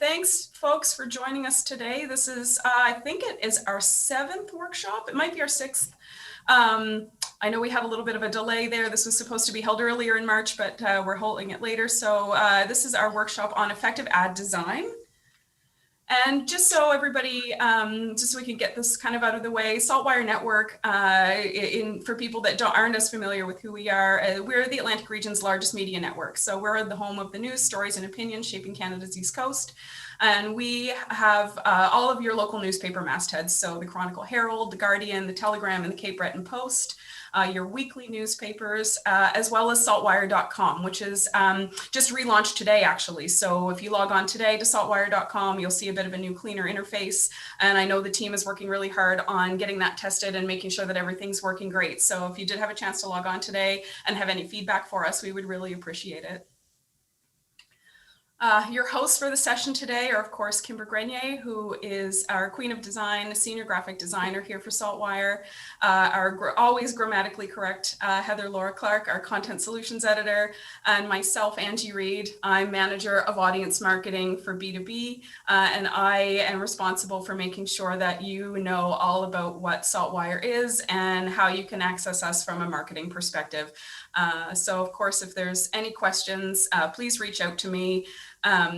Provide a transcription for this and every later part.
Thanks, folks, for joining us today. This is, I think it is our 7th workshop. It might be our 6th. I know we had a little bit of a delay there. This was supposed to be held earlier in March, but we're holding it later. So this is our workshop on effective ad design. And just so everybody, just so we can get this kind of out of the way, SaltWire Network, for people that aren't as familiar with who we are, we're the Atlantic region's largest media network. So we're the home of the news, stories, and opinions shaping Canada's East Coast. And we have all of your local newspaper mastheads. So the Chronicle Herald, the Guardian, the Telegram, and the Cape Breton Post. Your weekly newspapers, as well as saltwire.com, which is just relaunched today, actually. So if you log on today to saltwire.com, you'll see a bit of a new, cleaner interface. And I know the team is working really hard on getting that tested and making sure that everything's working great. So if you did have a chance to log on today and have any feedback for us, we would really appreciate it. Your hosts for the session today are, of course, Kimber Grenier, who is our Queen of Design, Senior Graphic Designer here for SaltWire, our always grammatically correct Heather Laura Clarke, our Content Solutions Editor, and myself, Angie Reid. I'm Manager of Audience Marketing for B2B, and I am responsible for making sure that you know all about what SaltWire is and how you can access us from a marketing perspective. So, of course, if there's any questions, please reach out to me.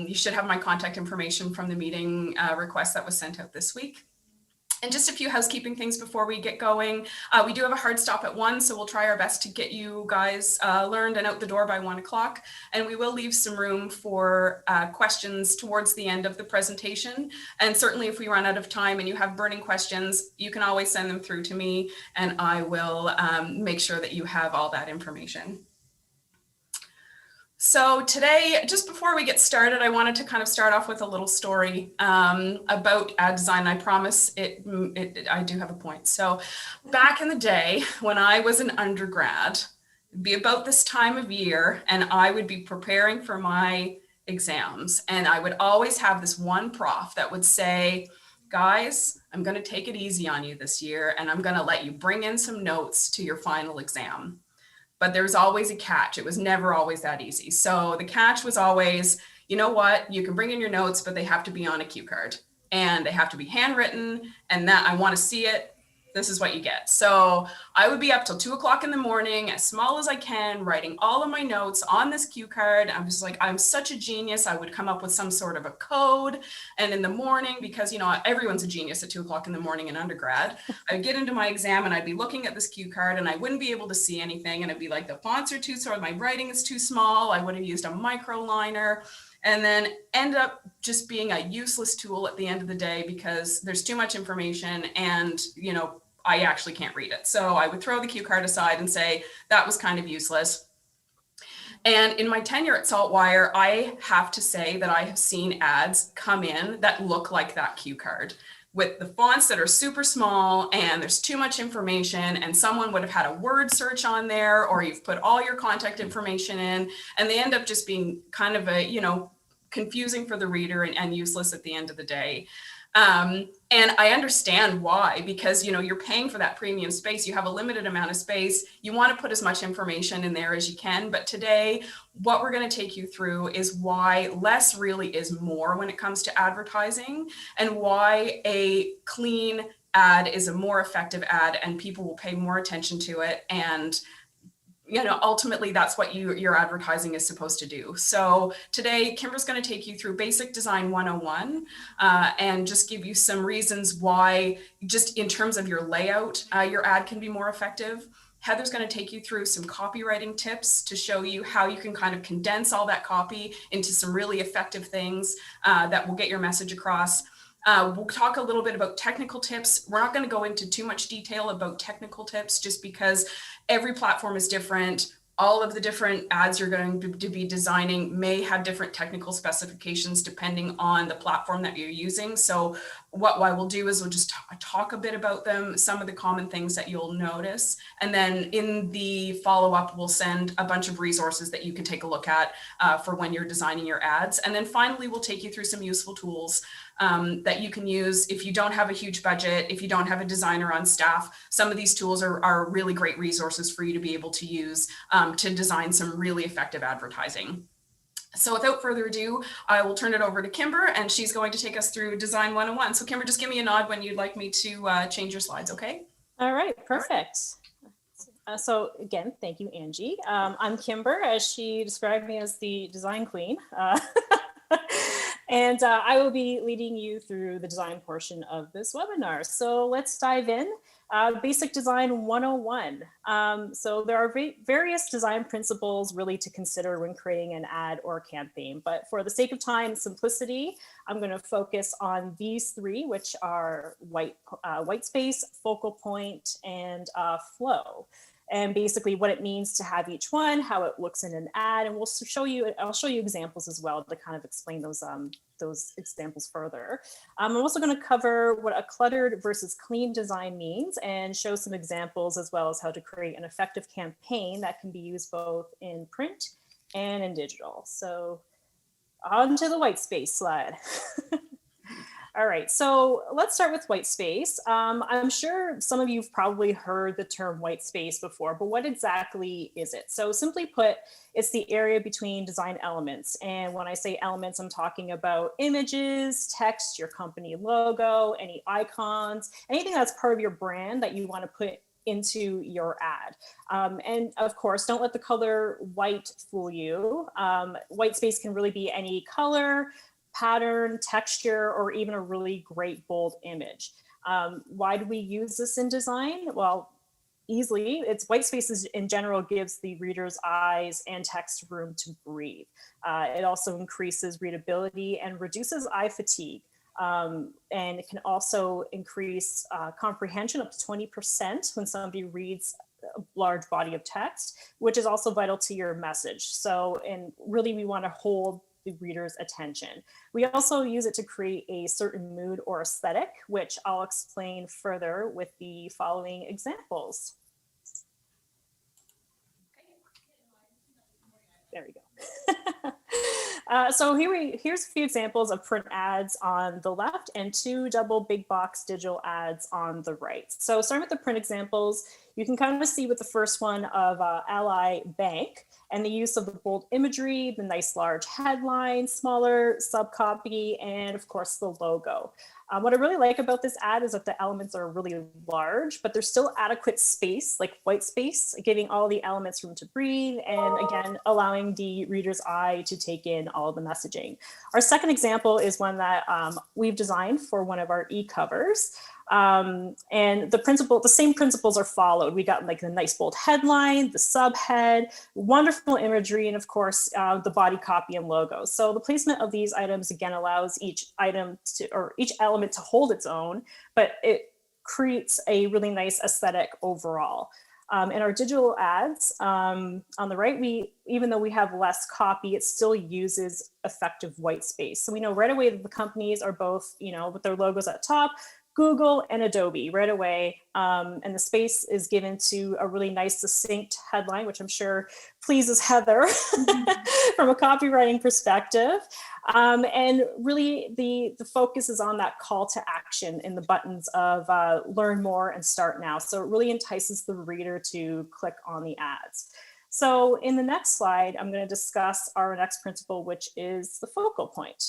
You should have my contact information from the meeting request that was sent out this week. And just a few housekeeping things before we get going. We do have a hard stop at 1, so we'll try our best to get you guys learned and out the door by 1 o'clock. And we will leave some room for questions towards the end of the presentation. And certainly if we run out of time and you have burning questions, you can always send them through to me and I will make sure that you have all that information. So today, just before we get started, I wanted to kind of start off with a little story about ad design. I promise I do have a point. So back in the day when I was an undergrad, it'd be about this time of year and I would be preparing for my exams. And I would always have this one prof that would say, guys, I'm going to take it easy on you this year and I'm going to let you bring in some notes to your final exam. But there's always a catch. It was never always that easy. So the catch was always, you know what, you can bring in your notes, but they have to be on a cue card and they have to be handwritten and that I want to see it. This is what you get. So I would be up till 2 o'clock in the morning, as small as I can, writing all of my notes on this cue card. I'm just like, I'm such a genius. I would come up with some sort of a code. And in the morning, because, you know, everyone's a genius at 2 o'clock in the morning in undergrad, I'd get into my exam and I'd be looking at this cue card and I wouldn't be able to see anything. And it'd be like, the fonts are too small, my writing is too small. I would have used a micro liner. And then end up just being a useless tool at the end of the day because there's too much information and, you know, I actually can't read it. So I would throw the cue card aside and say, that was kind of useless. And in my tenure at SaltWire, I have to say that I have seen ads come in that look like that cue card with the fonts that are super small and there's too much information and someone would have had a word search on there or you've put all your contact information in and they end up just being kind of a, you know, confusing for the reader and useless at the end of the day. And I understand why, because, you know, you're paying for that premium space. You have a limited amount of space. You want to put as much information in there as you can. But today, what we're going to take you through is why less really is more when it comes to advertising and why a clean ad is a more effective ad and people will pay more attention to it. And you know, ultimately that's what your advertising is supposed to do. So today, Kimber's going to take you through Basic Design 101 and just give you some reasons why, just in terms of your layout, your ad can be more effective. Heather's going to take you through some copywriting tips to show you how you can kind of condense all that copy into some really effective things that will get your message across. We'll talk a little bit about technical tips. We're not going to go into too much detail about technical tips just because every platform is different. All of the different ads you're going to be designing may have different technical specifications depending on the platform that you're using. So what I will do is we'll just talk a bit about them, some of the common things that you'll notice. And then in the follow-up, we'll send a bunch of resources that you can take a look at for when you're designing your ads. And then finally, we'll take you through some useful tools that you can use if you don't have a huge budget, if you don't have a designer on staff. Some of these tools are really great resources for you to be able to use to design some really effective advertising. So without further ado, I will turn it over to Kimber, and she's going to take us through Design 101. So Kimber, just give me a nod when you'd like me to change your slides, okay? All right, perfect. So again, thank you, Angie. I'm Kimber, as she described me as the design queen. And I will be leading you through the design portion of this webinar. So let's dive in. Basic Design 101. So there are various design principles really to consider when creating an ad or campaign, but for the sake of time and simplicity, I'm going to focus on these three, which are white space, focal point, and flow. And basically what it means to have each one, how it looks in an ad, and I'll show you examples as well to kind of explain those examples further. I'm also going to cover what a cluttered versus clean design means and show some examples, as well as how to create an effective campaign that can be used both in print and in digital. So on to the white space slide. All right, so let's start with white space. I'm sure some of you have probably heard the term white space before, but what exactly is it? So simply put, it's the area between design elements. And when I say elements, I'm talking about images, text, your company logo, any icons, anything that's part of your brand that you want to put into your ad. And of course, don't let the color white fool you. White space can really be any color, pattern, texture, or even a really great bold image. Why do we use this in design? Well, easily, it's white spaces in general gives the reader's eyes and text room to breathe. It also increases readability and reduces eye fatigue. And it can also increase comprehension up to 20% when somebody reads a large body of text, which is also vital to your message. So, and really we want to hold the reader's attention. We also use it to create a certain mood or aesthetic, which I'll explain further with the following examples. There we go. So here's a few examples of print ads on the left and two double big box digital ads on the right. So starting with the print examples, you can kind of see with the first one of Ally Bank and the use of the bold imagery, the nice large headline, smaller sub copy, and of course the logo. What I really like about this ad is that the elements are really large, but there's still adequate space, like white space, giving all the elements room to breathe, and again, allowing the reader's eye to take in all the messaging. Our second example is one that we've designed for one of our e-covers. And the same principles are followed. We got like the nice bold headline, the subhead, wonderful imagery, and of course, the body copy and logo. So the placement of these items again allows each item to, or each element to hold its own, but it creates a really nice aesthetic overall. In our digital ads, on the right, even though we have less copy, it still uses effective white space. So we know right away that the companies are both, with their logos at top, Google and Adobe right away. And the space is given to a really nice succinct headline, which I'm sure pleases Heather from a copywriting perspective. And really the focus is on that call to action in the buttons of learn more and start now. So it really entices the reader to click on the ads. So in the next slide, I'm going to discuss our next principle, which is the focal point.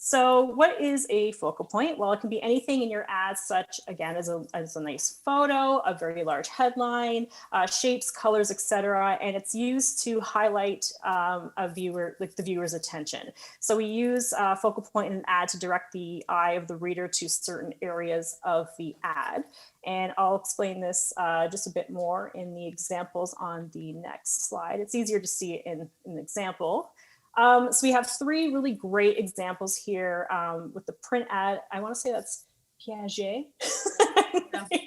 So what is a focal point? Well, it can be anything in your ad, such again as a nice photo, a very large headline, shapes, colors, etc. And it's used to highlight a viewer, like the viewer's attention. So we use focal point in an ad to direct the eye of the reader to certain areas of the ad. And I'll explain this just a bit more in the examples on the next slide. It's easier to see it in an example. So we have three really great examples here with the print ad. I want to say that's Piaget.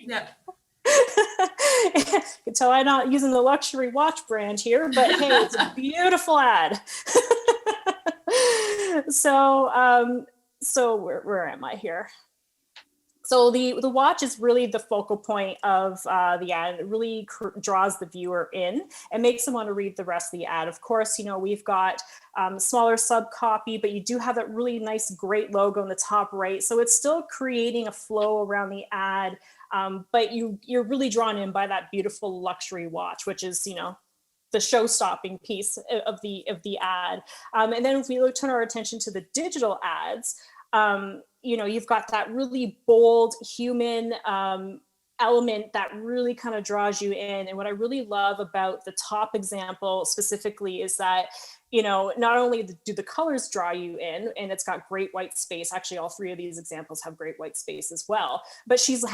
Yeah. You can tell I'm not using the luxury watch brand here, but hey, it's a beautiful ad. So where am I here? So the watch is really the focal point of the ad. It really draws the viewer in and makes them want to read the rest of the ad. Of course, we've got smaller sub copy, but you do have that really nice, great logo in the top right. So it's still creating a flow around the ad, but you're really drawn in by that beautiful luxury watch, which is, the show-stopping piece of the ad. And then if we turn our attention to the digital ads, you know, you've got that really bold human element that really kind of draws you in. And what I really love about the top example specifically is that, you know, not only do the colors draw you in, and it's got great white space. Actually, all three of these examples have great white space as well. But she's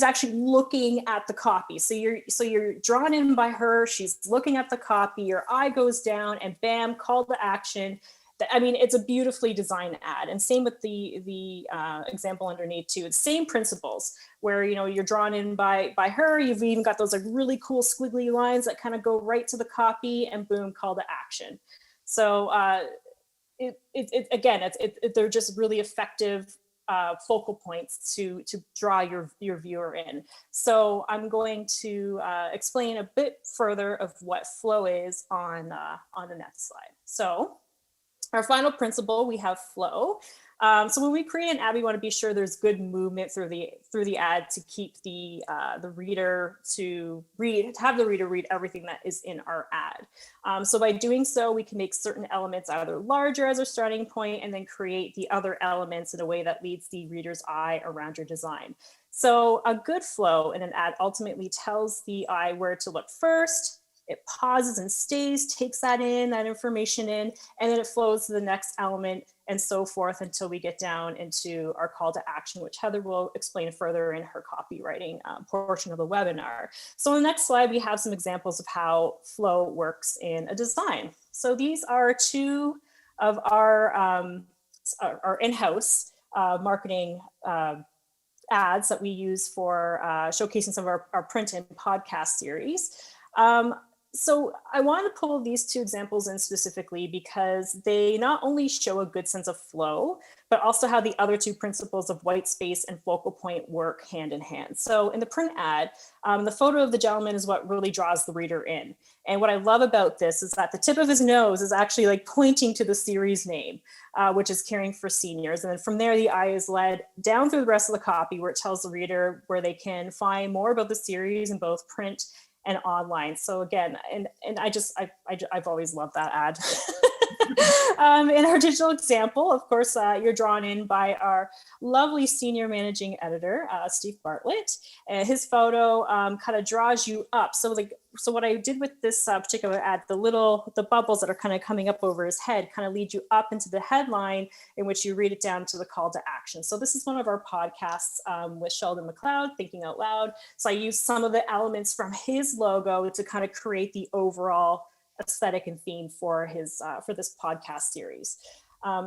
actually looking at the copy. So you're drawn in by her. She's looking at the copy. Your eye goes down, and bam, call to action. I mean, it's a beautifully designed ad. And same with the example underneath too. It's same principles where, you know, you're drawn in by her. You've even got those like really cool squiggly lines that kind of go right to the copy, and boom, call to action. So they're just really effective focal points to draw your viewer in. So I'm going to explain a bit further of what flow is on the next slide. So our final principle, we have flow. So when we create an ad, we want to be sure there's good movement through the ad to keep the reader to have the reader read everything that is in our ad. So by doing so, we can make certain elements either larger as a starting point, and then create the other elements in a way that leads the reader's eye around your design. So a good flow in an ad ultimately tells the eye where to look first. It pauses and stays, takes that information in, and then it flows to the next element and so forth until we get down into our call to action, which Heather will explain further in her copywriting portion of the webinar. So on the next slide, we have some examples of how flow works in a design. So these are two of our in-house marketing ads that we use for showcasing some of our print and podcast series. So I want to pull these two examples in specifically because they not only show a good sense of flow, but also how the other two principles of white space and focal point work hand in hand. So in the print ad, the photo of the gentleman is what really draws the reader in. And what I love about this is that the tip of his nose is actually like pointing to the series name, which is Caring for Seniors. And then from there, the eye is led down through the rest of the copy where it tells the reader where they can find more about the series in both print and online. So again, and I've always loved that ad. In our digital example, of course, you're drawn in by our lovely senior managing editor, Steve Bartlett, and his photo kind of draws you up. So what I did with this particular ad, the bubbles that are kind of coming up over his head kind of lead you up into the headline in which you read it down to the call to action. So this is one of our podcasts with Sheldon McLeod, Thinking Out Loud. So I used some of the elements from his logo to kind of create the overall aesthetic and theme for this podcast series.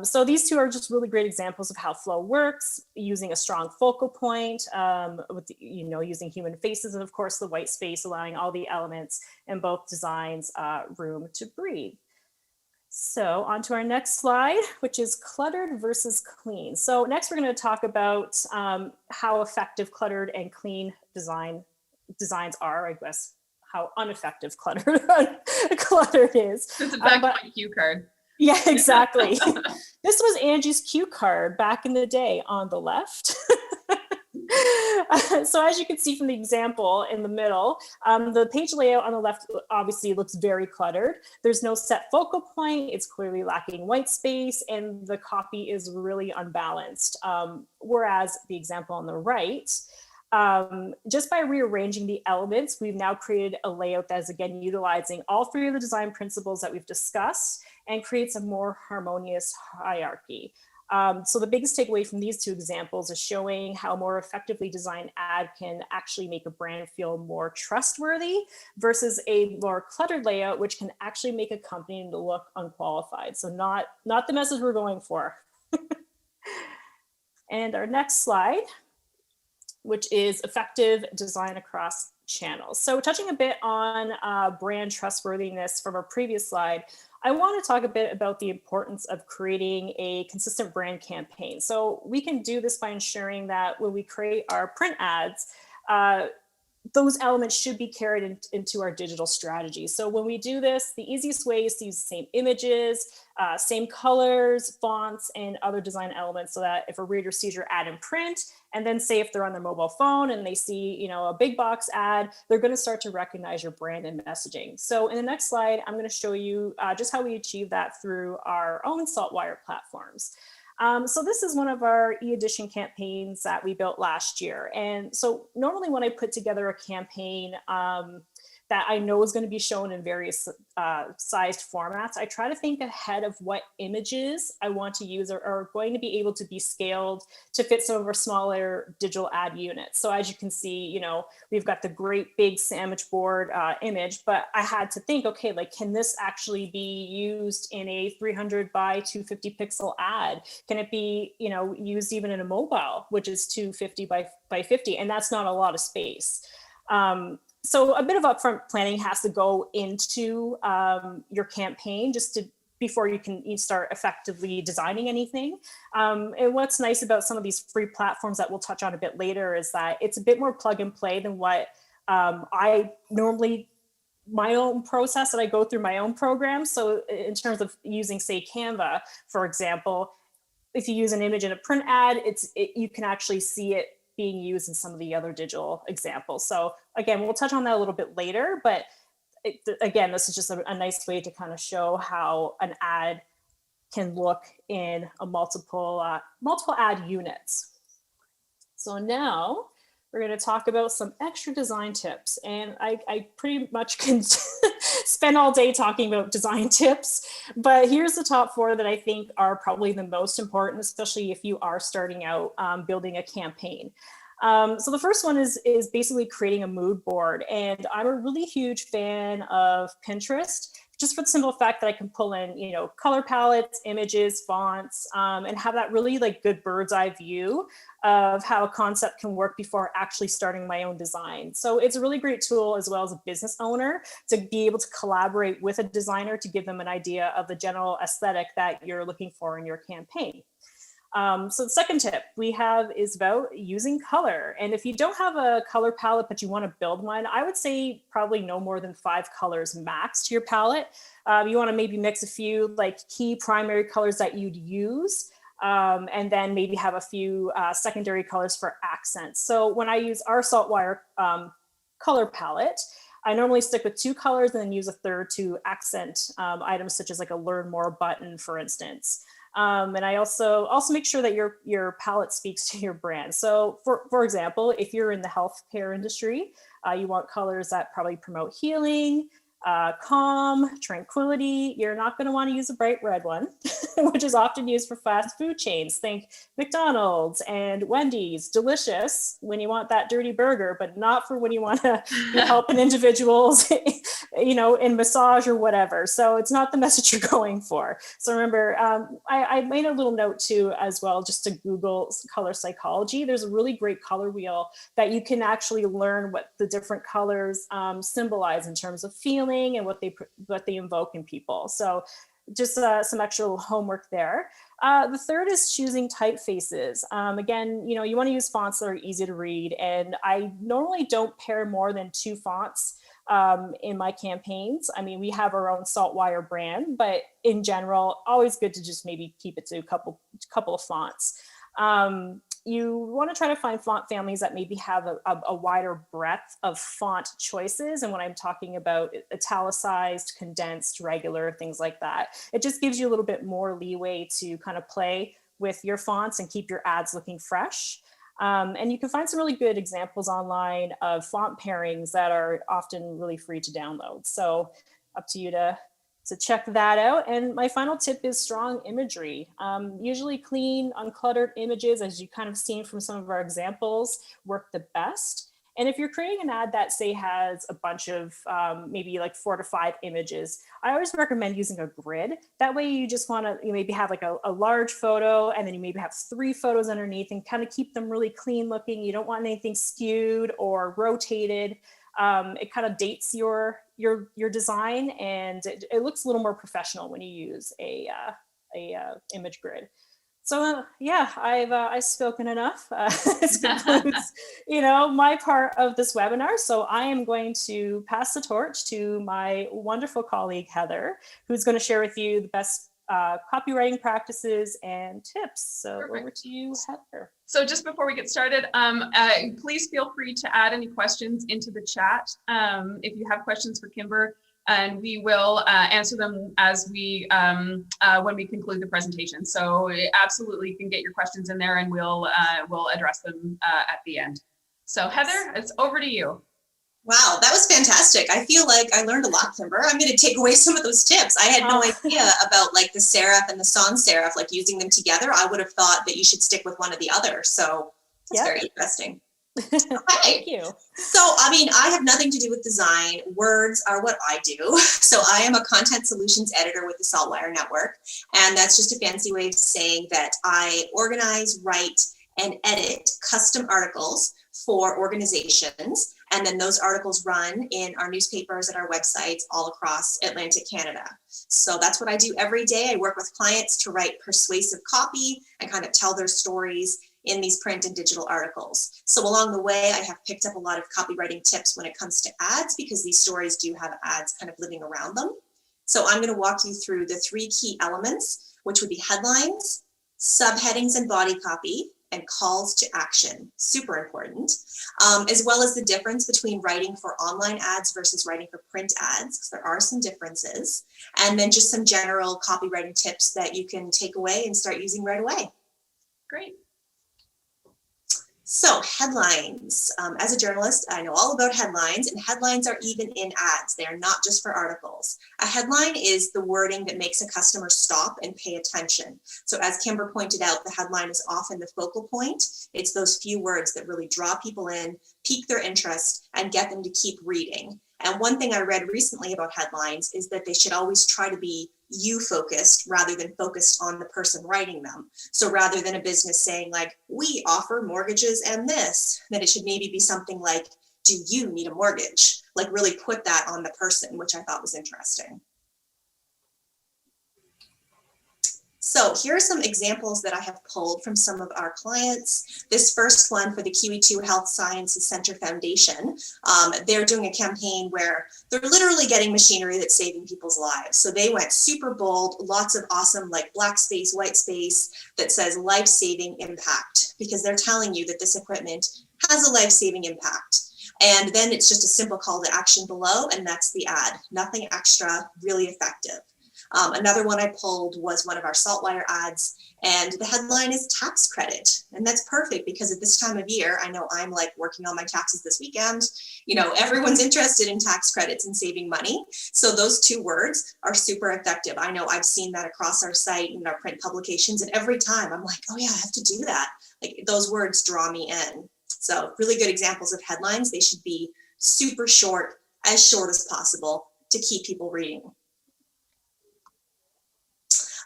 So these two are just really great examples of how flow works, using a strong focal point, with using human faces, and of course the white space, allowing all the elements in both designs room to breathe. So on to our next slide, which is cluttered versus clean. So next we're going to talk about how effective cluttered and clean designs are, I guess. How ineffective cluttered is. It's back to my cue card. Yeah, exactly. This was Angie's cue card back in the day on the left. So as you can see from the example in the middle, the page layout on the left obviously looks very cluttered. There's no set focal point. It's clearly lacking white space, and the copy is really unbalanced. Whereas the example on the right, just by rearranging the elements, we've now created a layout that is again utilizing all three of the design principles that we've discussed and creates a more harmonious hierarchy. So the biggest takeaway from these two examples is showing how a more effectively designed ad can actually make a brand feel more trustworthy versus a more cluttered layout, which can actually make a company look unqualified. So not the message we're going for. And our next slide, which is effective design across channels. So touching a bit on brand trustworthiness from our previous slide, I want to talk a bit about the importance of creating a consistent brand campaign. So we can do this by ensuring that when we create our print ads, those elements should be carried into our digital strategy. So when we do this, the easiest way is to use the same images, same colors, fonts, and other design elements, so that if a reader sees your ad in print, and then say if they're on their mobile phone and they see, you know, a big box ad, they're going to start to recognize your brand and messaging. So in the next slide, I'm going to show you just how we achieve that through our own SaltWire platforms. So this is one of our e-edition campaigns that we built last year. And so normally when I put together a campaign that I know is going to be shown in various sized formats, I try to think ahead of what images I want to use are going to be able to be scaled to fit some of our smaller digital ad units. So as you can see, you know, we've got the great big sandwich board image, but I had to think, okay, like, can this actually be used in a 300 by 250 pixel ad? Can it be, you know, used even in a mobile, which is 250 by 50? And that's not a lot of space. So a bit of upfront planning has to go into your campaign just to before you can start effectively designing anything. And what's nice about some of these free platforms that we'll touch on a bit later is that it's a bit more plug and play than what I normally, my own process that I go through my own program. So in terms of using, say, Canva, for example, if you use an image in a print ad, you can actually see it being used in some of the other digital examples. So again, we'll touch on that a little bit later, but again, this is just a nice way to kind of show how an ad can look in a multiple ad units. So now we're going to talk about some extra design tips. And I pretty much can spend all day talking about design tips, but here's the top 4 that I think are probably the most important, especially if you are starting out building a campaign. So the first one is basically creating a mood board. And I'm a really huge fan of Pinterest, just for the simple fact that I can pull in, you know, color palettes, images, fonts, and have that really like good bird's eye view of how a concept can work before actually starting my own design. So it's a really great tool as well as a business owner to be able to collaborate with a designer to give them an idea of the general aesthetic that you're looking for in your campaign. So the second tip we have is about using color. And if you don't have a color palette, but you want to build one, I would say probably no more than 5 colors max to your palette. You want to maybe mix a few like key primary colors that you'd use, and then maybe have a few secondary colors for accents. So when I use our SaltWire color palette, I normally stick with 2 colors and then use a third to accent items such as like a learn more button, for instance. And I also make sure that your palette speaks to your brand. So for example, if you're in the healthcare industry, you want colors that probably promote healing, calm, tranquility. You're not going to want to use a bright red one, which is often used for fast food chains. Think McDonald's and Wendy's. Delicious when you want that dirty burger, but not for when you want to be helping individuals, you know, in massage or whatever. So it's not the message you're going for. So remember, I made a little note too as well, just to Google color psychology. There's a really great color wheel that you can actually learn what the different colors symbolize in terms of feeling and what they invoke in people. So just some extra homework there. The third is choosing typefaces. Again, you know, you want to use fonts that are easy to read, and I normally don't pair more than 2 fonts in my campaigns. I mean, we have our own SaltWire brand, but in general, always good to just maybe keep it to a couple of fonts. You want to try to find font families that maybe have a wider breadth of font choices. And when I'm talking about italicized, condensed, regular, things like that, it just gives you a little bit more leeway to kind of play with your fonts and keep your ads looking fresh. And you can find some really good examples online of font pairings that are often really free to download. So up to you to check that out. And my final tip is strong imagery. Usually clean, uncluttered images, as you kind of seen from some of our examples, work the best. And if you're creating an ad that, say, has a bunch of maybe like 4 to 5 images, I always recommend using a grid. That way you just want to, you maybe have like a large photo, and then you maybe have 3 photos underneath, and kind of keep them really clean looking. You don't want anything skewed or rotated. It kind of dates your design, and it looks a little more professional when you use a image grid. So yeah, I've spoken enough. This concludes, my part of this webinar. So I am going to pass the torch to my wonderful colleague Heather, who's going to share with you the best copywriting practices and tips. So Perfect. Over to you, Heather. So just before we get started, please feel free to add any questions into the chat if you have questions for Kimber, and we will answer them as when we conclude the presentation. So absolutely, you can get your questions in there, and we'll address them at the end. So Heather, it's over to you. Wow, that was fantastic. I feel like I learned a lot, Kimber. I'm going to take away some of those tips. I had no idea about like the serif and the sans serif, like using them together. I would have thought that you should stick with one or the other. So that's very interesting. Okay. Thank you. So, I mean, I have nothing to do with design. Words are what I do. So I am a content solutions editor with the SaltWire network. And that's just a fancy way of saying that I organize, write, and edit custom articles for organizations. And then those articles run in our newspapers and our websites all across Atlantic Canada. So that's what I do every day. I work with clients to write persuasive copy and kind of tell their stories in these print and digital articles. So along the way, I have picked up a lot of copywriting tips when it comes to ads, because these stories do have ads kind of living around them. So I'm going to walk you through the 3 key elements, which would be headlines, subheadings and body copy, and calls to action, super important, as well as the difference between writing for online ads versus writing for print ads, because there are some differences, and then just some general copywriting tips that you can take away and start using right away. Great. So headlines, as a journalist, I know all about headlines, and headlines are even in ads. They are not just for articles. A headline is the wording that makes a customer stop and pay attention. So as Kimber pointed out, the headline is often the focal point. It's those few words that really draw people in, pique their interest, and get them to keep reading. And one thing I read recently about headlines is that they should always try to be you focused rather than focused on the person writing them. So rather than a business saying like, we offer mortgages and this, then it should maybe be something like, do you need a mortgage? Like really put that on the person, which I thought was interesting. So here are some examples that I have pulled from some of our clients. This first one for the QE2 Health Sciences Center Foundation, they're doing a campaign where they're literally getting machinery that's saving people's lives. So they went super bold, lots of awesome like black space, white space that says life-saving impact, because they're telling you that this equipment has a life-saving impact. And then it's just a simple call to action below, and that's the ad. Nothing extra, really effective. Another one I pulled was one of our SaltWire ads, and the headline is tax credit. And that's perfect because at this time of year, I know I'm like working on my taxes this weekend. You know, everyone's interested in tax credits and saving money. So those 2 words are super effective. I know I've seen that across our site and our print publications, and every time I'm like, oh yeah, I have to do that. Like those words draw me in. So really good examples of headlines. They should be super short as possible to keep people reading.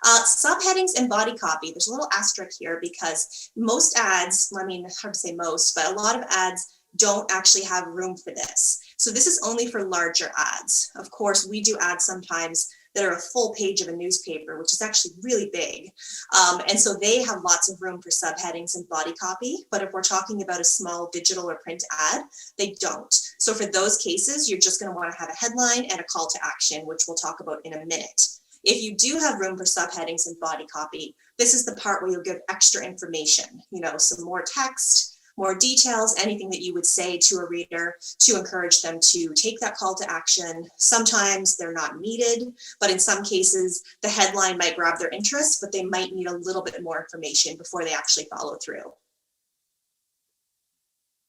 Subheadings and body copy, there's a little asterisk here because most ads, I mean, hard to say most, but a lot of ads don't actually have room for this. So this is only for larger ads. Of course, we do ads sometimes that are a full page of a newspaper, which is actually really big. And so they have lots of room for subheadings and body copy. But if we're talking about a small digital or print ad, they don't. So for those cases, you're just going to want to have a headline and a call to action, which we'll talk about in a minute. If you do have room for subheadings and body copy, this is the part where you'll give extra information, you know, some more text, more details, anything that you would say to a reader to encourage them to take that call to action. Sometimes they're not needed, but in some cases, the headline might grab their interest, but they might need a little bit more information before they actually follow through.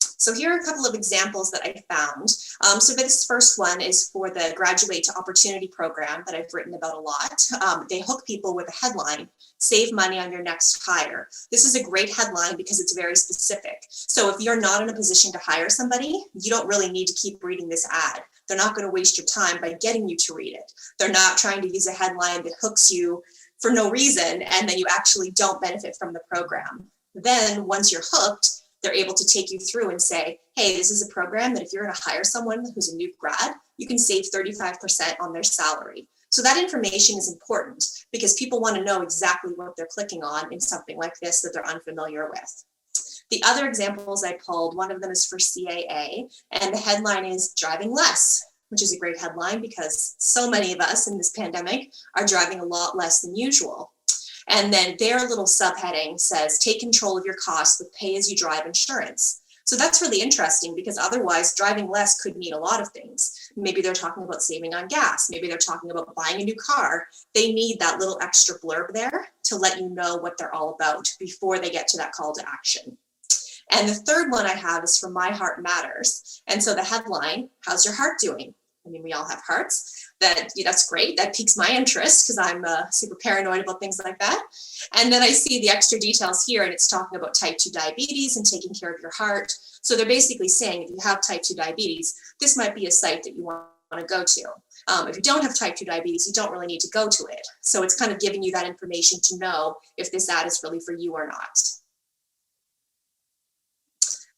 So here are a couple of examples that I found. So this first one is for the Graduate to Opportunity program that I've written about a lot. They hook people with a headline, save money on your next hire. This is a great headline because it's very specific. So if you're not in a position to hire somebody, you don't really need to keep reading this ad. They're not going to waste your time by getting you to read it. They're not trying to use a headline that hooks you for no reason, and then you actually don't benefit from the program. Then once you're hooked, they're able to take you through and say, hey, this is a program that if you're going to hire someone who's a new grad, you can save 35% on their salary. So that information is important because people want to know exactly what they're clicking on in something like this that they're unfamiliar with. The other examples I pulled, one of them is for CAA, and the headline is Driving Less, which is a great headline because so many of us in this pandemic are driving a lot less than usual. And then their little subheading says, take control of your costs with pay-as-you-drive insurance. So that's really interesting because otherwise driving less could mean a lot of things. Maybe they're talking about saving on gas. Maybe they're talking about buying a new car. They need that little extra blurb there to let you know what they're all about before they get to that call to action. And the third one I have is from My Heart Matters. And so the headline, how's your heart doing? I mean, we all have hearts. That's great. That piques my interest because I'm super paranoid about things like that. And then I see the extra details here, and it's talking about type 2 diabetes and taking care of your heart. So they're basically saying if you have type 2 diabetes, this might be a site that you want to go to. If you don't have type 2 diabetes, you don't really need to go to it. So it's kind of giving you that information to know if this ad is really for you or not.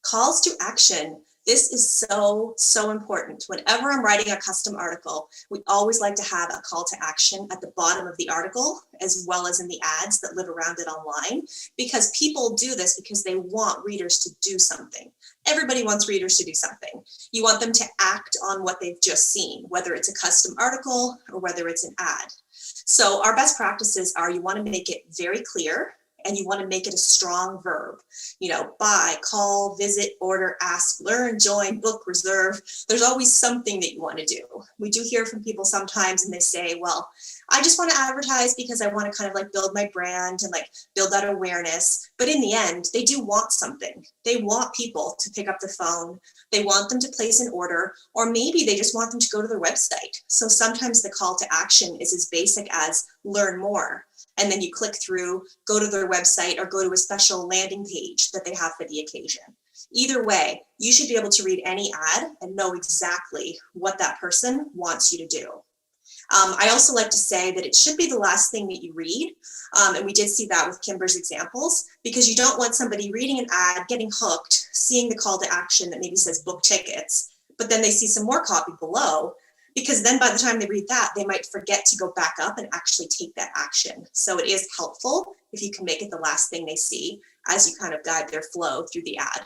Calls to action. This is so, so important. Whenever I'm writing a custom article, we always like to have a call to action at the bottom of the article, as well as in the ads that live around it online, because people do this because they want readers to do something. Everybody wants readers to do something. You want them to act on what they've just seen, whether it's a custom article or whether it's an ad. So our best practices are you want to make it very clear, and you want to make it a strong verb. Buy, call, visit, order, ask, learn, join, book, reserve. There's always something that you want to do. We do hear from people sometimes and they say, well, I just want to advertise because I want to kind of like build my brand and like build that awareness. But in the end, they do want something. They want people to pick up the phone. They want them to place an order, or maybe they just want them to go to their website. So sometimes the call to action is as basic as learn more. And then you click through, go to their website, or go to a special landing page that they have for the occasion. Either way, you should be able to read any ad and know exactly what that person wants you to do. I also like to say that it should be the last thing that you read. And we did see that with Kimber's examples, because you don't want somebody reading an ad, getting hooked, seeing the call to action that maybe says book tickets, but then they see some more copy below, because then by the time they read that, they might forget to go back up and actually take that action. So it is helpful if you can make it the last thing they see as you kind of guide their flow through the ad.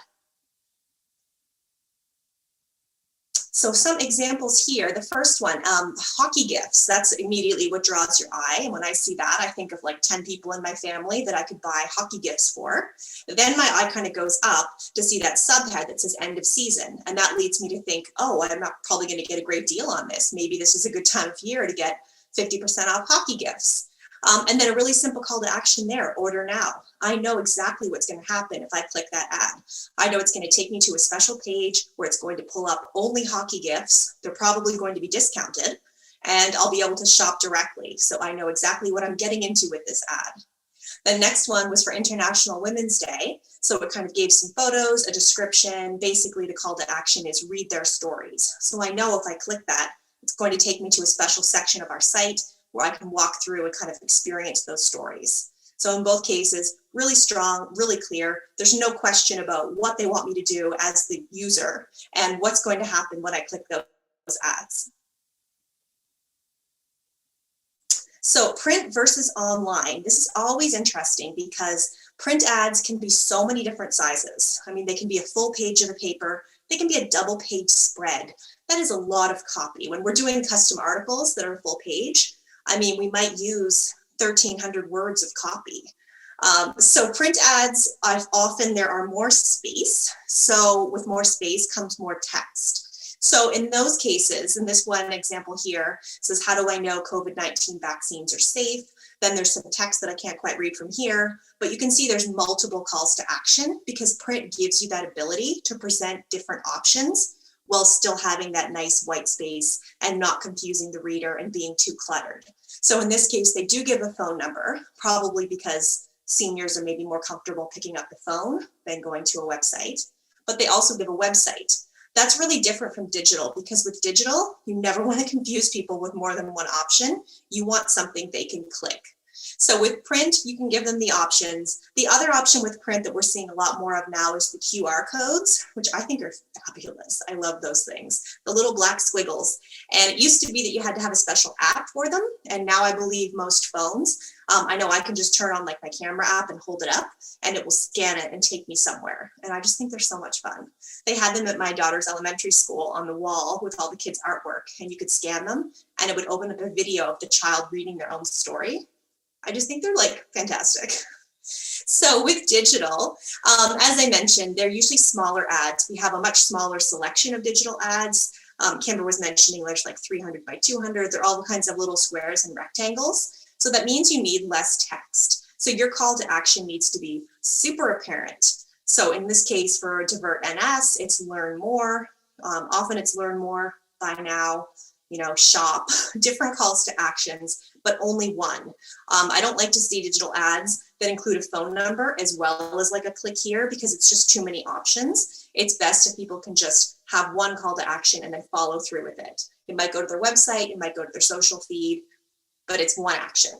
So some examples here. The first one, hockey gifts. That's immediately what draws your eye. And when I see that, I think of like 10 people in my family that I could buy hockey gifts for. Then my eye kind of goes up to see that subhead that says end of season. And that leads me to think, oh, I'm not probably going to get a great deal on this. Maybe this is a good time of year to get 50% off hockey gifts. And then a really simple call to action there, order now. I know exactly what's going to happen if I click that ad. I know it's going to take me to a special page where it's going to pull up only hockey gifts. They're probably going to be discounted, and I'll be able to shop directly. So I know exactly what I'm getting into with this ad. The next one was for International Women's Day. So it kind of gave some photos, a description. Basically, the call to action is read their stories. So I know if I click that, it's going to take me to a special section of our site where I can walk through and kind of experience those stories. So in both cases, really strong, really clear. There's no question about what they want me to do as the user and what's going to happen when I click those ads. So print versus online. This is always interesting because print ads can be so many different sizes. I mean, they can be a full page of the paper. They can be a double page spread. That is a lot of copy. When we're doing custom articles that are full page, I mean, we might use 1,300 words of copy. So print ads, often there are more space. So with more space comes more text. So in those cases, in this one example here, says, how do I know COVID-19 vaccines are safe? Then there's some text that I can't quite read from here, but you can see there's multiple calls to action because print gives you that ability to present different options while still having that nice white space and not confusing the reader and being too cluttered. So in this case, they do give a phone number, probably because seniors are maybe more comfortable picking up the phone than going to a website, but they also give a website. That's really different from digital because with digital, you never want to confuse people with more than one option. You want something they can click. So with print, you can give them the options. The other option with print that we're seeing a lot more of now is the QR codes, which I think are fabulous. I love those things, the little black squiggles. And it used to be that you had to have a special app for them. And now I believe most phones, I know I can just turn on like my camera app and hold it up and it will scan it and take me somewhere. And I just think they're so much fun. They had them at my daughter's elementary school on the wall with all the kids' artwork, and you could scan them and it would open up a video of the child reading their own story. I just think they're like fantastic. So with digital, as I mentioned, they're usually smaller ads. We have a much smaller selection of digital ads. Kimber was mentioning there's like 300 by 200. They're all kinds of little squares and rectangles. So that means you need less text. So your call to action needs to be super apparent. So in this case for Divert NS, it's learn more. Often it's learn more, buy now, shop, different calls to actions, but only one. I don't like to see digital ads that include a phone number as well as like a click here because it's just too many options. It's best if people can just have one call to action and then follow through with it. It might go to their website, it might go to their social feed, but it's one action.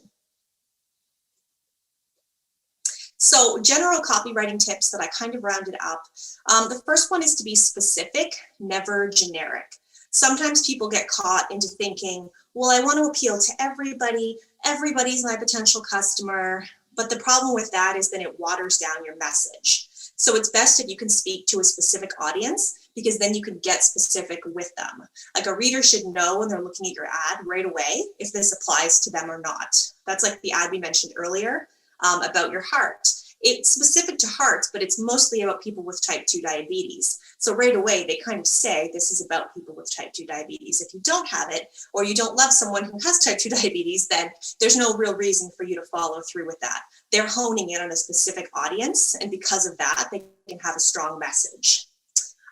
So general copywriting tips that I kind of rounded up. The first one is to be specific, never generic. Sometimes people get caught into thinking, well, I want to appeal to everybody. Everybody's my potential customer. But the problem with that is then it waters down your message. So it's best if you can speak to a specific audience because then you can get specific with them. Like a reader should know when they're looking at your ad right away if this applies to them or not. That's like the ad we mentioned earlier about your heart. It's specific to hearts, but it's mostly about people with type 2 diabetes. So right away, they kind of say this is about people with type 2 diabetes. If you don't have it, or you don't love someone who has type 2 diabetes, then there's no real reason for you to follow through with that. They're honing in on a specific audience, and because of that, they can have a strong message.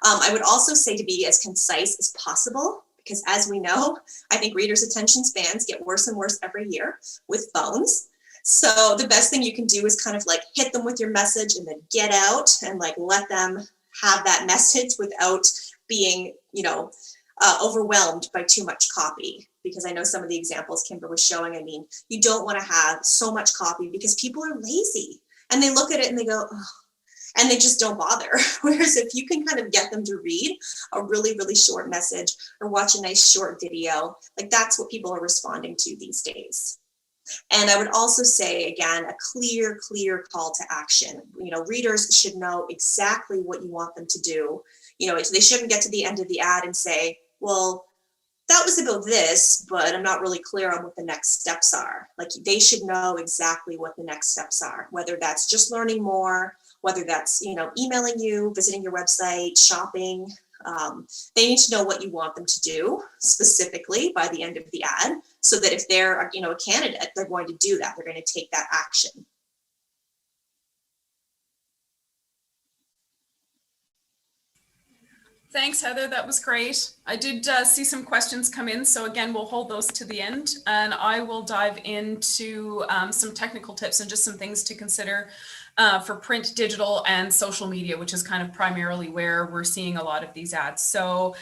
I would also say to be as concise as possible, because as we know, I think readers' attention spans get worse and worse every year with phones. So the best thing you can do is kind of like hit them with your message and then get out and like let them have that message without being, overwhelmed by too much copy. Because I know some of the examples Kimber was showing, I mean, you don't want to have so much copy because people are lazy and they look at it and they go, oh, and they just don't bother. Whereas if you can kind of get them to read a really, really short message or watch a nice short video, like that's what people are responding to these days. And I would also say, again, a clear call to action. Readers should know exactly what you want them to do. They shouldn't get to the end of the ad and say, well, that was about this, but I'm not really clear on what the next steps are. Like they should know exactly what the next steps are, whether that's just learning more, whether that's, emailing you, visiting your website, shopping. They need to know what you want them to do specifically by the end of the ad so that if they're, a candidate, they're going to do that. They're going to take that action. Thanks, Heather. That was great. I did see some questions come in. So again, we'll hold those to the end and I will dive into some technical tips and just some things to consider for print, digital, and social media, which is kind of primarily where we're seeing a lot of these ads. So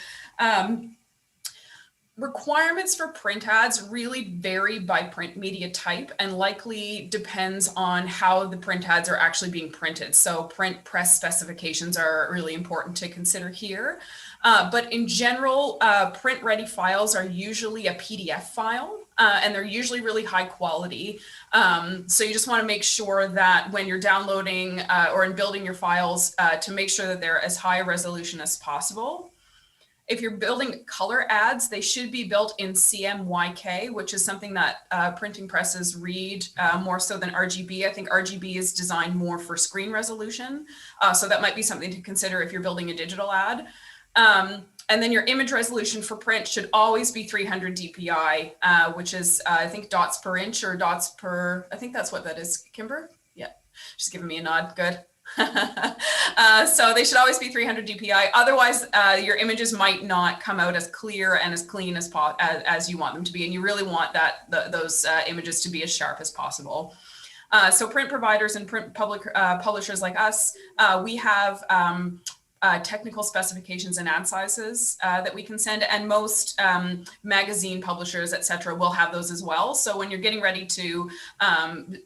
requirements for print ads really vary by print media type and likely depends on how the print ads are actually being printed. So print press specifications are really important to consider here. But in general, print ready files are usually a PDF file and they're usually really high quality. So you just want to make sure that when you're downloading or in building your files to make sure that they're as high resolution as possible. If you're building color ads, they should be built in CMYK, which is something that printing presses read more so than RGB. I think RGB is designed more for screen resolution. So that might be something to consider if you're building a digital ad. And then your image resolution for print should always be 300 DPI, which is, I think, dots per inch or dots per, I think that's what that is, Kimber? Yeah, she's giving me a nod, good. So they should always be 300 DPI. Otherwise, your images might not come out as clear and as clean as you want them to be. And you really want those images to be as sharp as possible. So print providers and print publishers like us, we have technical specifications and ad sizes that we can send, and most magazine publishers, etc., will have those as well. So when you're getting ready to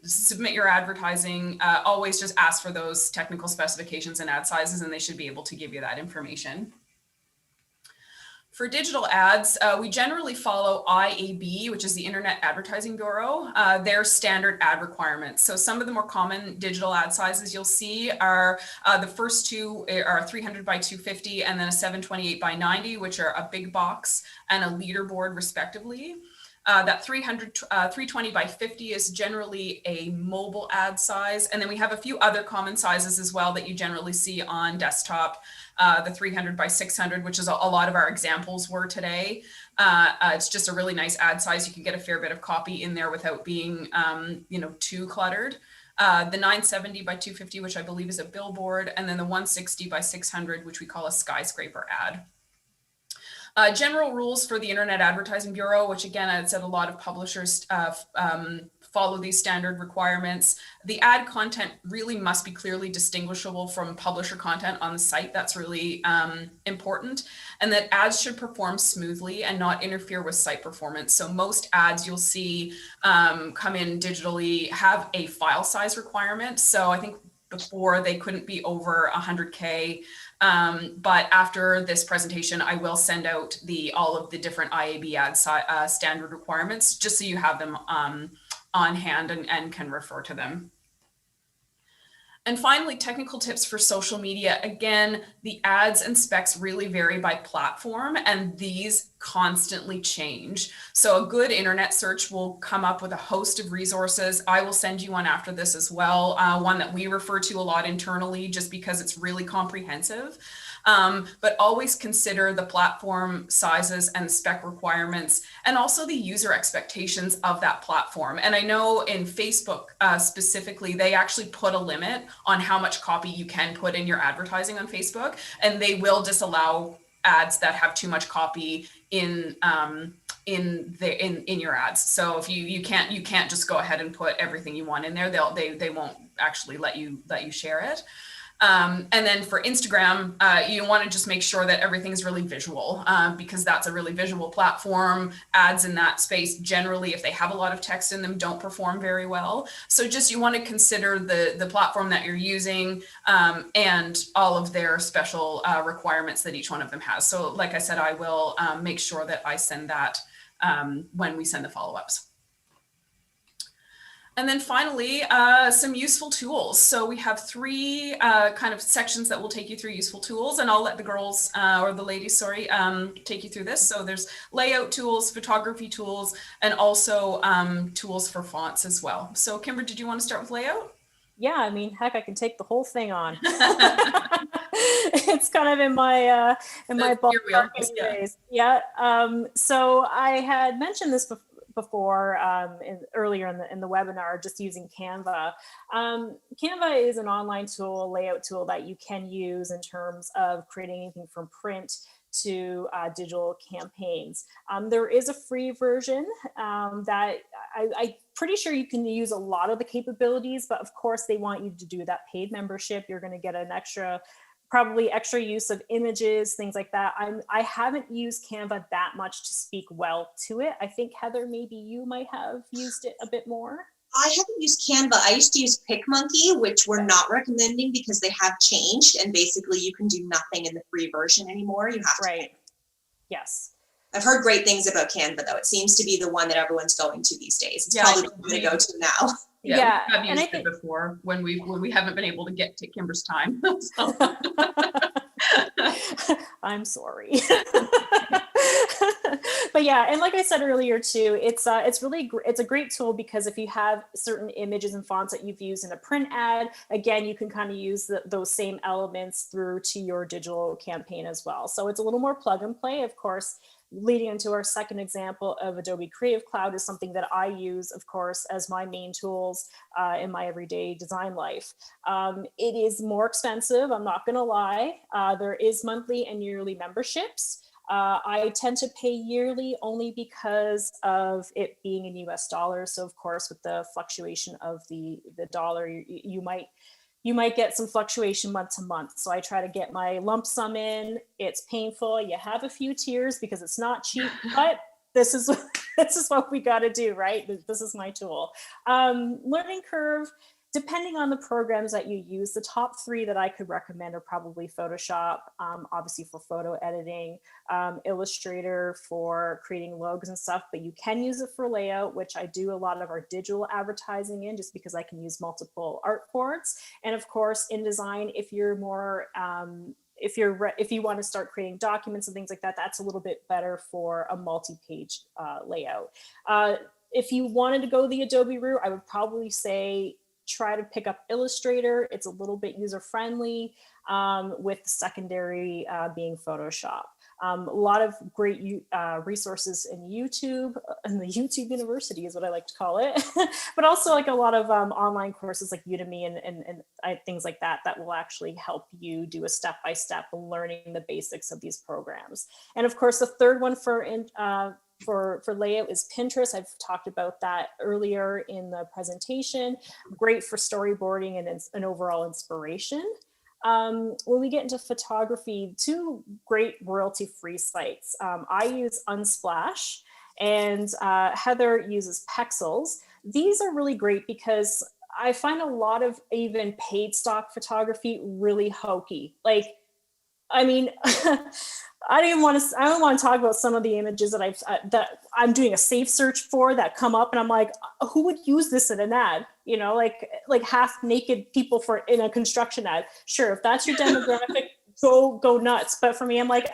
submit your advertising, always just ask for those technical specifications and ad sizes, and they should be able to give you that information. For digital ads, we generally follow IAB, which is the Internet Advertising Bureau, their standard ad requirements. So some of the more common digital ad sizes you'll see are the first two are 300 by 250 and then a 728 by 90, which are a big box and a leaderboard respectively. That 320 by 50 is generally a mobile ad size. And then we have a few other common sizes as well that you generally see on desktop. The 300 by 600, which is a lot of our examples were today. It's just a really nice ad size. You can get a fair bit of copy in there without being, too cluttered. The 970 by 250, which I believe is a billboard, and then the 160 by 600, which we call a skyscraper ad. General rules for the Internet Advertising Bureau, which again, I said a lot of publishers follow these standard requirements. The ad content really must be clearly distinguishable from publisher content on the site. That's really important. And that ads should perform smoothly and not interfere with site performance. So most ads you'll see come in digitally have a file size requirement. So I think before they couldn't be over 100K. But after this presentation, I will send out all of the different IAB ad standard requirements, just so you have them on hand and can refer to them. And finally, technical tips for social media. Again, the ads and specs really vary by platform, and these constantly change. So a good internet search will come up with a host of resources. I will send you one after this as well, one that we refer to a lot internally just because it's really comprehensive. But always consider the platform sizes and spec requirements, and also the user expectations of that platform. And I know in Facebook specifically, they actually put a limit on how much copy you can put in your advertising on Facebook, and they will disallow ads that have too much copy in your ads. So if you can't just go ahead and put everything you want in there, they won't actually let you share it. And then for Instagram, you want to just make sure that everything's really visual, because that's a really visual platform. Ads in that space, generally, if they have a lot of text in them, don't perform very well. So just you want to consider the platform that you're using, and all of their special requirements that each one of them has. So like I said, I will make sure that I send that when we send the follow-ups. And then finally, some useful tools. So we have three kind of sections that will take you through useful tools, and I'll let the girls, or the ladies, sorry, take you through this. So there's layout tools, photography tools, and also tools for fonts as well. So Kimber, did you want to start with layout? Yeah, I mean, heck, I can take the whole thing on. It's kind of in my ballpark anyways. Yeah. So I had mentioned this before earlier in the webinar, just using Canva. Canva is an online tool, a layout tool that you can use in terms of creating anything from print to digital campaigns. There is a free version that I'm pretty sure you can use a lot of the capabilities, but of course they want you to do that paid membership. You're going to get an probably extra use of images, things like that. I haven't used Canva that much to speak well to it. I think, Heather, maybe you might have used it a bit more. I haven't used Canva. I used to use PicMonkey, which we're not recommending because they have changed, and basically you can do nothing in the free version anymore. You have to pay. Yes. I've heard great things about Canva, though. It seems to be the one that everyone's going to these days. It's probably the one to go to now. Yeah, I've used it before when we haven't been able to get to Kimber's time. I'm sorry. But yeah, and like I said earlier too, it's a great tool because if you have certain images and fonts that you've used in a print ad, again, you can kind of use those same elements through to your digital campaign as well. So it's a little more plug and play, of course. Leading into our second example of Adobe Creative Cloud is something that I use, of course, as my main tools in my everyday design life. It is more expensive, I'm not gonna lie. There is monthly and yearly memberships. I tend to pay yearly only because of it being in US dollars. So of course, with the fluctuation of the dollar, you might you might get some fluctuation month to month. So I try to get my lump sum in. It's painful. You have a few tears because it's not cheap, but this is this is what we got to do, right? This is my tool. Learning curve, depending on the programs that you use, the top 3 that I could recommend are probably Photoshop, obviously for photo editing, Illustrator for creating logos and stuff, but you can use it for layout, which I do a lot of our digital advertising in, just because I can use multiple art boards. And of course, InDesign, if you're more, if you want to start creating documents and things like that, that's a little bit better for a multi-page layout. If you wanted to go the Adobe route, I would probably say try to pick up Illustrator. It's a little bit user-friendly, with the secondary being Photoshop. A lot of great resources in YouTube, and the YouTube University is what I like to call it, but also like a lot of online courses like Udemy and things like that will actually help you do a step-by-step learning the basics of these programs. And of course, the third one for layout is Pinterest. I've talked about that earlier in the presentation. Great for storyboarding and an overall inspiration. When we get into photography, 2 great royalty-free sites. I use Unsplash, and Heather uses Pexels. These are really great because I find a lot of even paid stock photography really hokey. Like, I mean, I don't want to talk about some of the images that I'm doing a safe search for that come up, and I'm like, who would use this in an ad? You know, like half naked people in a construction ad. Sure, if that's your demographic, go nuts. But for me, I'm like,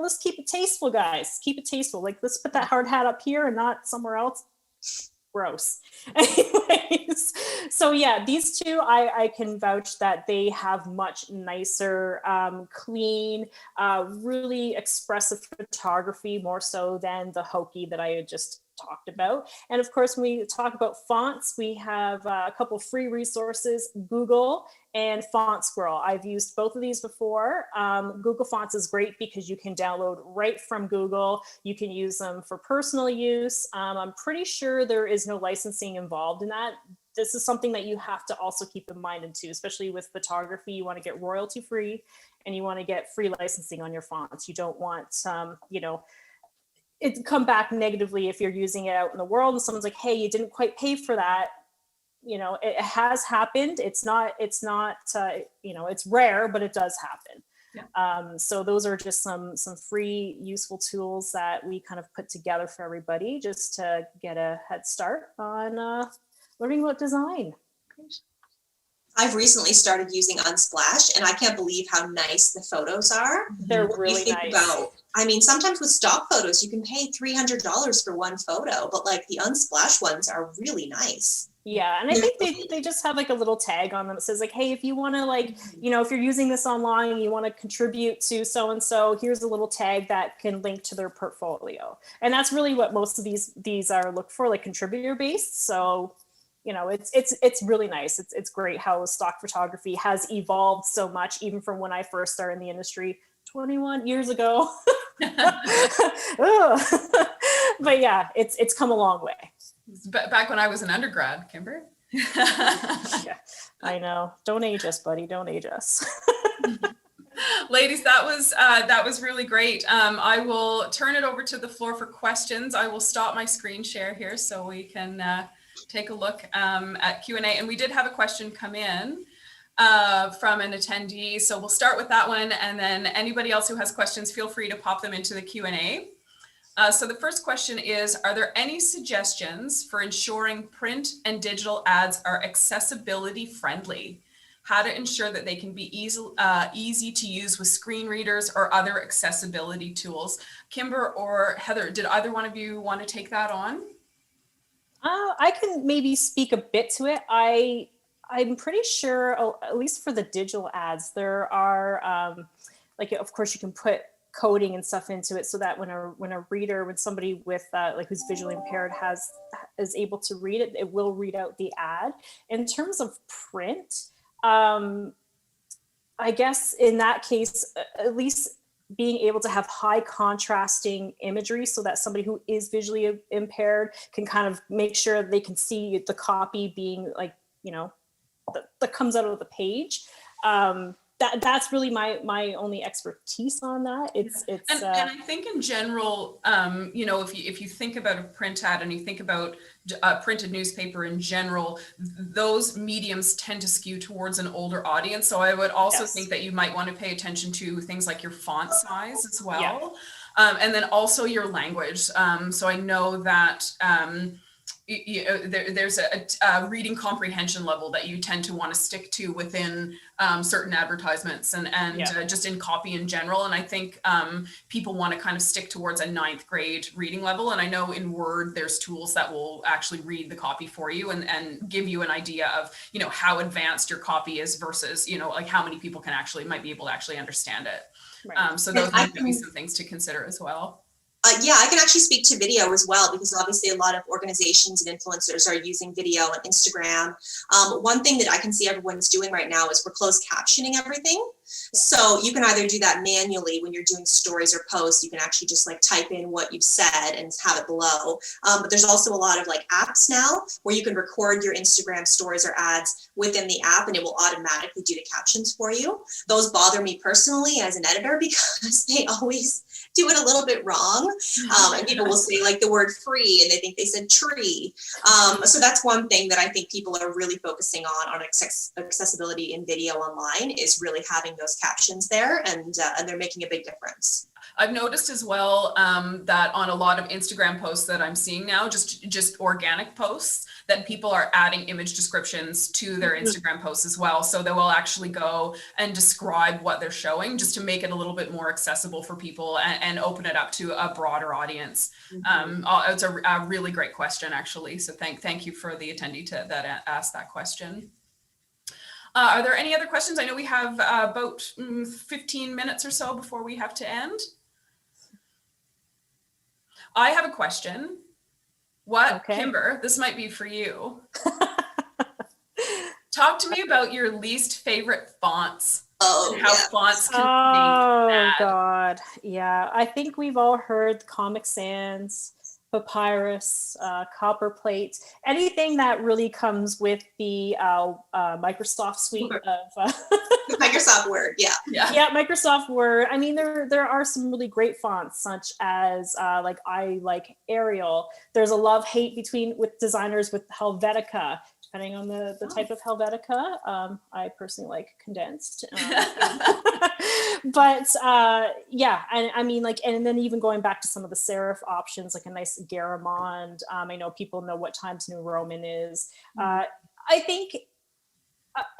let's keep it tasteful, guys. Keep it tasteful. Like, let's put that hard hat up here and not somewhere else. Gross. Anyways, so yeah, these 2 I can vouch that they have much nicer, clean, really expressive photography, more so than the hokey that I had just talked about. And of course, when we talk about fonts, we have a couple free resources, Google and Font Squirrel. I've used both of these before. Google Fonts is great because you can download right from Google. You can use them for personal use. I'm pretty sure there is no licensing involved in that. This is something that you have to also keep in mind too, especially with photography. You want to get royalty free and you want to get free licensing on your fonts. You don't want, it come back negatively if you're using it out in the world and someone's like, hey, you didn't quite pay for that. You know, it has happened. It's not, it's rare, but it does happen. Yeah. So those are just some free useful tools that we kind of put together for everybody just to get a head start on learning about design. Great. I've recently started using Unsplash, and I can't believe how nice the photos are. They're really nice. I mean, sometimes with stock photos, you can pay $300 for one photo, but like the Unsplash ones are really nice. Yeah, and I think they just have like a little tag on them that says like, hey, if you want to like, if you're using this online and you want to contribute to so-and-so, here's a little tag that can link to their portfolio. And that's really what most of these are look for, like contributor based. So, it's really nice. It's great how stock photography has evolved so much, even from when I first started in the industry 21 years ago. But yeah, it's come a long way. Back when I was an undergrad, Kimber. Yeah, I know. Don't age us, buddy. Don't age us. Ladies, that was really great. I will turn it over to the floor for questions. I will stop my screen share here so we can take a look at Q&A. And we did have a question come in from an attendee. So we'll start with that one. And then anybody else who has questions, feel free to pop them into the Q&A. So the first question is, are there any suggestions for ensuring print and digital ads are accessibility friendly? How to ensure that they can be easy to use with screen readers or other accessibility tools? Kimber or Heather, did either one of you want to take that on? I can maybe speak a bit to it. I'm pretty sure, at least for the digital ads, there are, like, of course, you can put coding and stuff into it so that when somebody with like who's visually impaired is able to read it, it will read out the ad. In terms of print, I guess in that case, at least being able to have high contrasting imagery so that somebody who is visually impaired can kind of make sure they can see the copy being like, that comes out of the page. That's really my only expertise on that. And I think in general, you know, if you think about a print ad and you think about a printed newspaper in general, those mediums tend to skew towards an older audience. So I would also think that you might want to pay attention to things like your font size as well. And then also your language. So I know that there's a reading comprehension level that you tend to want to stick to within certain advertisements and just in copy in general. And I think people want to kind of stick towards a 9th grade reading level. And I know in Word, there's tools that will actually read the copy for you and give you an idea of, you know, how advanced your copy is versus, you know, like how many people might be able to actually understand it. Right. So those might be some things to consider as well. Yeah, I can actually speak to video as well, because obviously a lot of organizations and influencers are using video on Instagram. One thing that I can see everyone's doing right now is we're closed captioning everything. So you can either do that manually when you're doing stories or posts. You can actually just like type in what you've said and have it below. But there's also a lot of like apps now where you can record your Instagram stories or ads within the app and it will automatically do the captions for you. Those bother me personally as an editor because they always do it a little bit wrong. And people will say like the word free and they think they said tree. So that's one thing that I think people are really focusing on accessibility in video online, is really having those captions there, and they're making a big difference. I've noticed as well that on a lot of Instagram posts that I'm seeing now, just organic posts, that people are adding image descriptions to their Instagram posts as well. So they will actually go and describe what they're showing just to make it a little bit more accessible for people and open it up to a broader audience. It's a really great question, actually. So thank you for the attendee that asked that question. Are there any other questions? I know we have about 15 minutes or so before we have to end. I have a question. Kimber, this might be for you. Talk to me about your least favorite fonts. And how fonts can be bad. God. Yeah. I think we've all heard Comic Sans, Papyrus, Copper Plate, anything that really comes with the Microsoft suite of Microsoft Word. Yeah, Microsoft Word. I mean, there are some really great fonts, such as like I like Arial. There's a love-hate with designers with Helvetica, depending on the type of Helvetica. I personally like condensed. But yeah, and I mean, like, and then even going back to some of the serif options, like a nice Garamond. I know people know what Times New Roman is. I think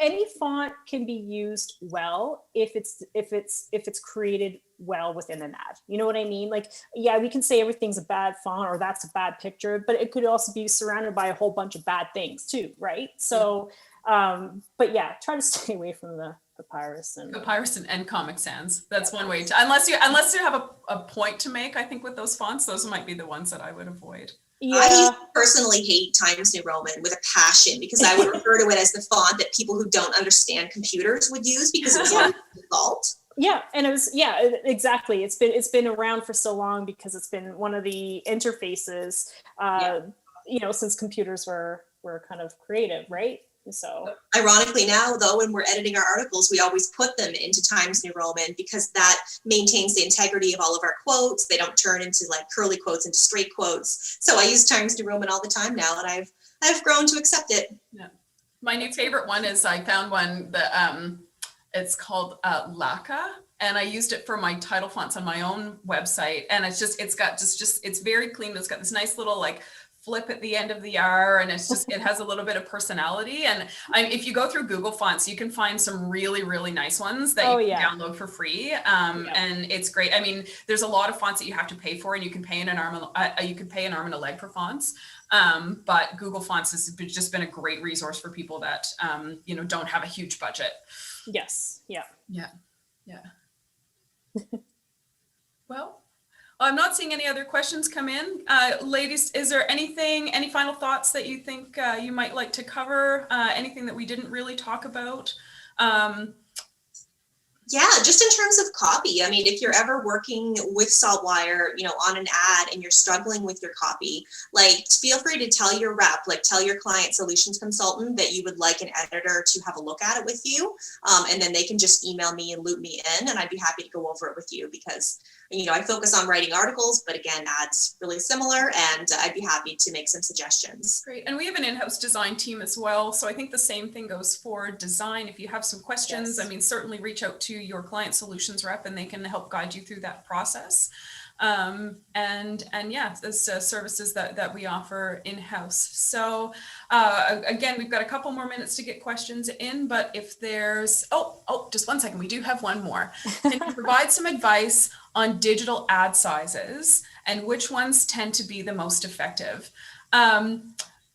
any font can be used well if it's created well within an ad. You know what I mean? Like, yeah, we can say everything's a bad font or that's a bad picture, but it could also be surrounded by a whole bunch of bad things too, right? So, but yeah, try to stay away from the Papyrus and Comic Sans. That's one way to, unless you have a point to make. I think with those fonts, those might be the ones that I would avoid. Yeah. I personally hate Times New Roman with a passion, because I would refer to it as the font that people who don't understand computers would use, because it was on default. Yeah, and it was, yeah, exactly. It's been around for so long because it's been one of the interfaces, you know, since computers were kind of creative, right? So ironically now, though, when we're editing our articles, we always put them into Times New Roman, because that maintains the integrity of all of our quotes. They don't turn into like curly quotes into straight quotes. So I use Times New Roman all the time now, and I've grown to accept it. Yeah. My new favorite one is, I found one that it's called Laka, and I used it for my title fonts on my own website, and it's very clean. It's got this nice little like flip at the end of the R, and it has a little bit of personality. And if you go through Google Fonts, you can find some really, really nice ones that you can download for free. And it's great. I mean, there's a lot of fonts that you have to pay for, and you can pay an arm and a leg for fonts. But Google Fonts has just been a great resource for people that, you know, don't have a huge budget. Yes. Yeah. Well, I'm not seeing any other questions come in. Ladies, is there any final thoughts that you think you might like to cover? Anything that we didn't really talk about? Yeah, just in terms of copy. I mean, if you're ever working with SaltWire, on an ad and you're struggling with your copy, like feel free to tell your rep, like tell your client solutions consultant that you would like an editor to have a look at it with you. And then they can just email me and loop me in, and I'd be happy to go over it with you because, I focus on writing articles, but again, ads really similar, and I'd be happy to make some suggestions. Great. And we have an in-house design team as well. So I think the same thing goes for design. If you have some questions, Yes. I mean, certainly reach out to your client solutions rep and they can help guide you through that process. And yeah, there's services that we offer in-house. So again, we've got a couple more minutes to get questions in, but if there's, just 1 second, we do have one more. Can you provide some advice on digital ad sizes and which ones tend to be the most effective?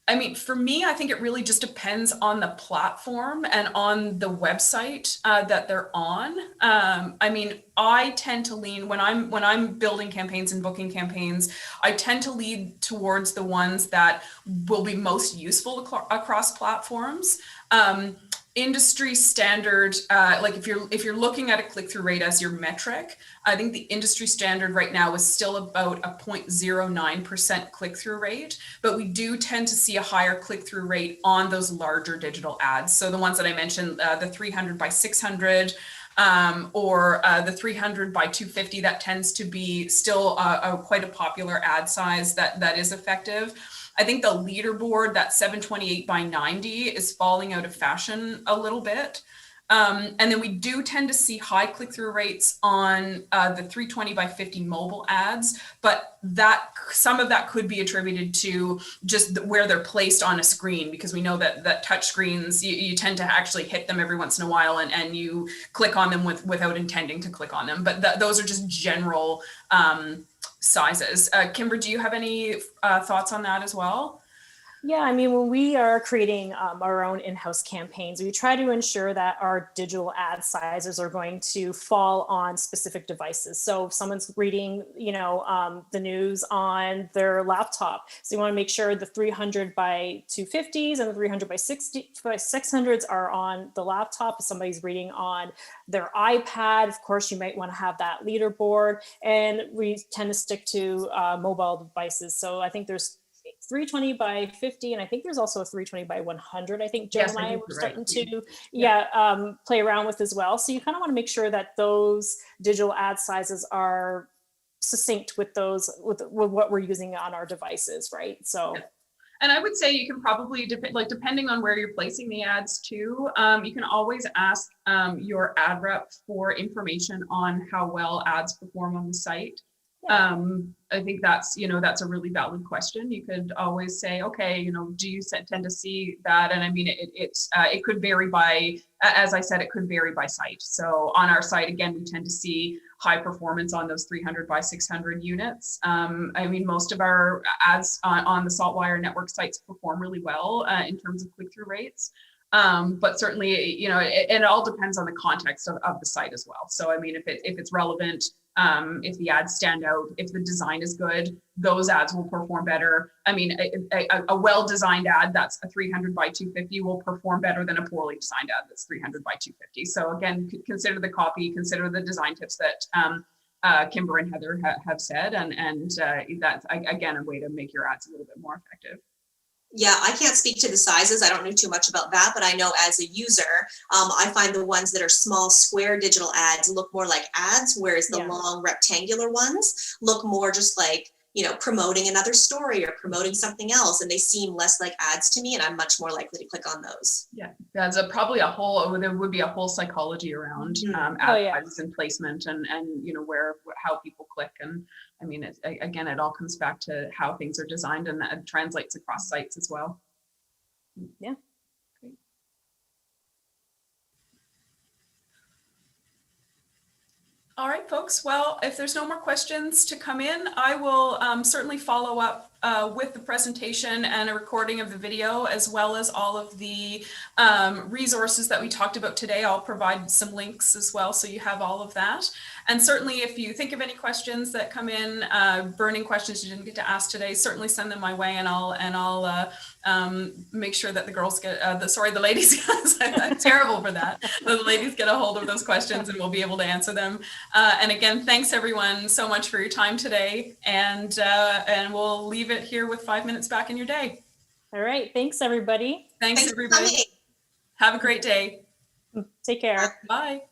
I mean, for me, I think it really just depends on the platform and on the website that they're on. I mean, I tend to lean when I'm building campaigns and booking campaigns, I tend to lead towards the ones that will be most useful across platforms. Industry standard, like if you're looking at a click-through rate as your metric, I think the industry standard right now is still about a 0.09% click-through rate, but we do tend to see a higher click-through rate on those larger digital ads. So the ones that I mentioned, the 300 by 600, or the 300 by 250, that tends to be still quite a popular ad size that is effective. I think the leaderboard, that 728 by 90, is falling out of fashion a little bit. And then we do tend to see high click-through rates on the 320 by 50 mobile ads, but some of that could be attributed to just where they're placed on a screen, because we know that touch screens, you tend to actually hit them every once in a while and you click on them without intending to click on them. But those are just general sizes. Kimber, do you have any thoughts on that as well? Yeah, I mean, when we are creating our own in-house campaigns, we try to ensure that our digital ad sizes are going to fall on specific devices. So if someone's reading, the news on their laptop, so you want to make sure the 300 by 250s and the 300 by 600s are on the laptop. If somebody's reading on their iPad, of course, you might want to have that leaderboard. And we tend to stick to mobile devices. So I think there's 320 by 50, and I think there's also a 320 by 100. I think Joe and I were starting to play around with as well. So you kind of want to make sure that those digital ad sizes are succinct with with what we're using on our devices, right? So. And I would say you can probably, depending on where you're placing the ads too, you can always ask your ad rep for information on how well ads perform on the site. Yeah. I think that's a really valid question. You could always say, okay, do you tend to see that? And I mean, it could vary by, as I said, it could vary by site. So on our site, again, we tend to see high performance on those 300 by 600 units. I mean, most of our ads on the SaltWire network sites perform really well in terms of click-through rates. But certainly, it all depends on the context of the site as well. So, I mean, if it's relevant, if the ads stand out, if the design is good, those ads will perform better. I mean, a well-designed ad that's a 300 by 250 will perform better than a poorly designed ad that's 300 by 250. So again, consider the copy, consider the design tips that Kimber and Heather have said, and that's, again, a way to make your ads a little bit more effective. Yeah, I can't speak to the sizes. I don't know too much about that, but I know as a user, I find the ones that are small square digital ads look more like ads, whereas the long rectangular ones look more just like, promoting another story or promoting something else, and they seem less like ads to me, and I'm much more likely to click on those. Yeah, there's there would be a whole psychology around advertising and placement and how people click. And I mean, it all comes back to how things are designed, and that translates across sites as well. Yeah. Great. All right, folks. Well, if there's no more questions to come in, I will certainly follow up with the presentation and a recording of the video, as well as all of the resources that we talked about today. I'll provide some links as well, so you have all of that. And certainly if you think of any questions that come in, burning questions you didn't get to ask today, certainly send them my way, and I'll make sure that the girls get, the ladies, I'm terrible for that. The ladies get a hold of those questions and we'll be able to answer them. And again, thanks everyone so much for your time today. And we'll leave it here with 5 minutes back in your day. All right. Thanks, everybody. Thanks everybody. Have a great day. Take care. Bye.